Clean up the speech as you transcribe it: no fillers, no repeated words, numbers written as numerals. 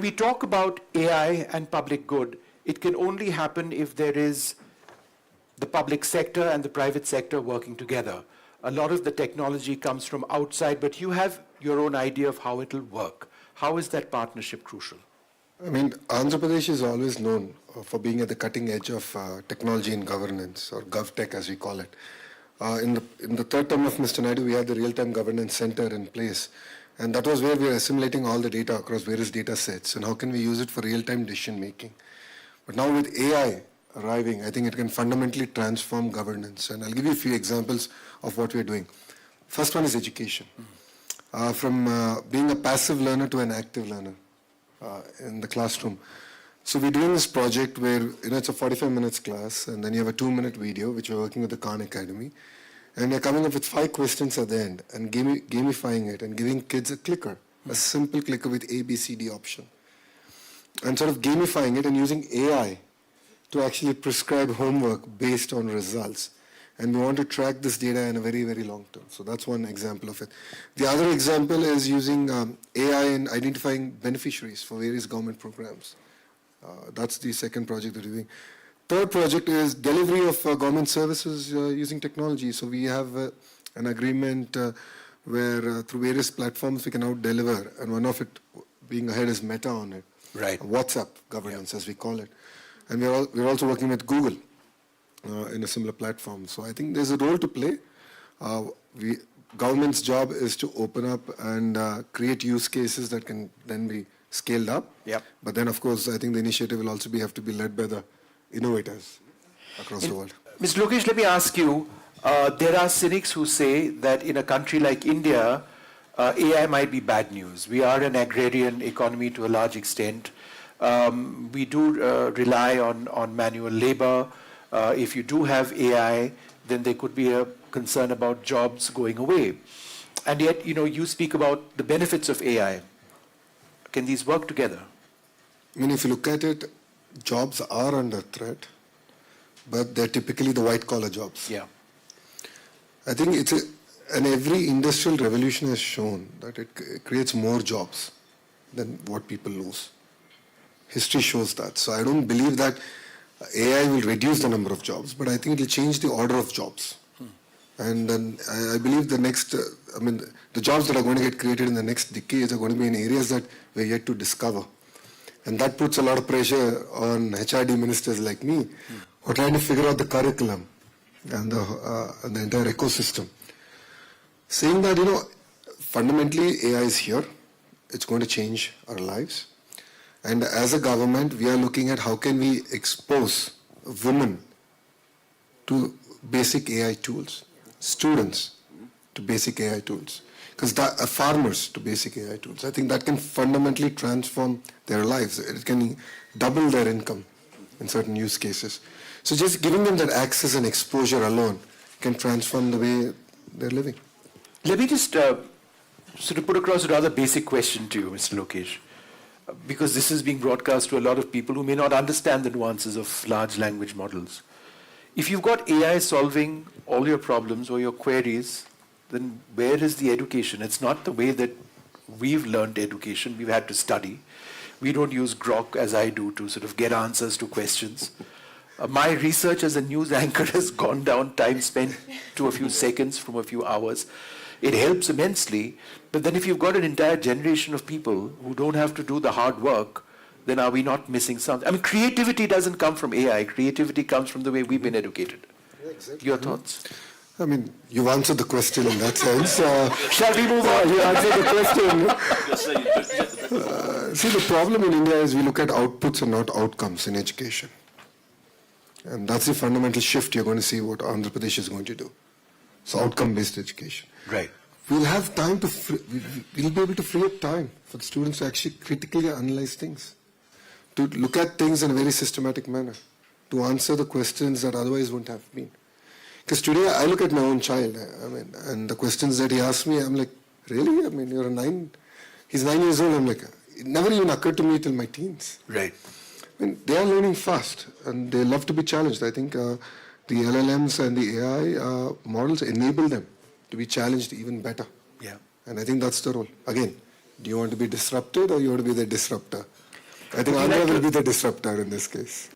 we talk about AI and public good, it can only happen if there is the public sector and the private sector working together. A lot of the technology comes from outside, but you have your own idea of how it'll work. How is that partnership crucial? I mean, Andhra Pradesh is always known for being at the cutting edge of technology and governance, or GovTech as we call it. In the third term of Mr. Naidu, we had the Real-Time Governance Center in place. And that was where we were assimilating all the data across various data sets and how can we use it for real-time decision making. But now with AI arriving, I think it can fundamentally transform governance. And I'll give you a few examples of what we're doing. First one is education. From being a passive learner to an active learner in the classroom. So we're doing this project where it's a 45 minutes class and then you have a 2-minute video which we're working with the Khan Academy. And we're coming up with 5 questions at the end and gamifying it and giving kids a clicker, a simple clicker with A, B, C, D option. And sort of gamifying it and using AI to actually prescribe homework based on results. And we want to track this data in a very, very long term. So that's one example of it. The other example is using AI in identifying beneficiaries for various government programs. That's the second project that we're doing. Third project is delivery of government services using technology. So we have an agreement where through various platforms we can now deliver, and one of it being ahead is Meta on it. Right. WhatsApp governance, as we call it. And we're also working with Google in a similar platform. So I think there's a role to play. Government's job is to open up and create use cases that can then be scaled up. Yep. But then, of course, I think the initiative will also have to be led by the innovators across the world. Mr. Lokesh, let me ask you, there are cynics who say that in a country like India, AI might be bad news. We are an agrarian economy to a large extent. We do rely on manual labor. If you do have AI, then there could be a concern about jobs going away. And yet, you speak about the benefits of AI. Can these work together? I mean, if you look at it, jobs are under threat, but they're typically the white-collar jobs. Yeah. I think and every industrial revolution has shown that it creates more jobs than what people lose. History shows that. So I don't believe that AI will reduce the number of jobs, but I think it will change the order of jobs. And then I believe the jobs that are going to get created in the next decades are going to be in areas that we're yet to discover. And that puts a lot of pressure on HRD ministers like me who are trying to figure out the curriculum and the entire ecosystem. Saying that, fundamentally AI is here. It's going to change our lives. And as a government, we are looking at how can we expose women to basic AI tools, students to basic AI tools, because farmers to basic AI tools. I think that can fundamentally transform their lives. It can double their income in certain use cases. So just giving them that access and exposure alone can transform the way they're living. Let me just sort of put across a rather basic question to you, Mr. Lokesh, because this is being broadcast to a lot of people who may not understand the nuances of large language models. If you've got AI solving all your problems or your queries, then where is the education? It's not the way that we've learned education. We've had to study. We don't use Grok as I do to sort of get answers to questions. My research as a news anchor has gone down, time spent to a few seconds from a few hours. It helps immensely. But then if you've got an entire generation of people who don't have to do the hard work, then are we not missing something? I mean, creativity doesn't come from AI. Creativity comes from the way we've been educated. Yeah, exactly. Your thoughts? I mean, you've answered the question in that sense. Shall we move on? You answered the question. See, the problem in India is we look at outputs and not outcomes in education. And that's the fundamental shift you're going to see what Andhra Pradesh is going to do. So outcome-based education. Right. We'll have time we'll be able to free up time for the students to actually critically analyze things, to look at things in a very systematic manner, to answer the questions that otherwise wouldn't have been. Because today I look at my own child, and the questions that he asks me, I'm like, really? I mean, he's 9 years old. I'm like, it never even occurred to me till my teens. Right. I mean, they are learning fast, and they love to be challenged. I think the LLMs and the AI models enable them to be challenged even better. Yeah. And I think that's the role. Again, do you want to be disrupted or you want to be the disruptor? I think Would you Andhra like will to- be the disruptor in this case.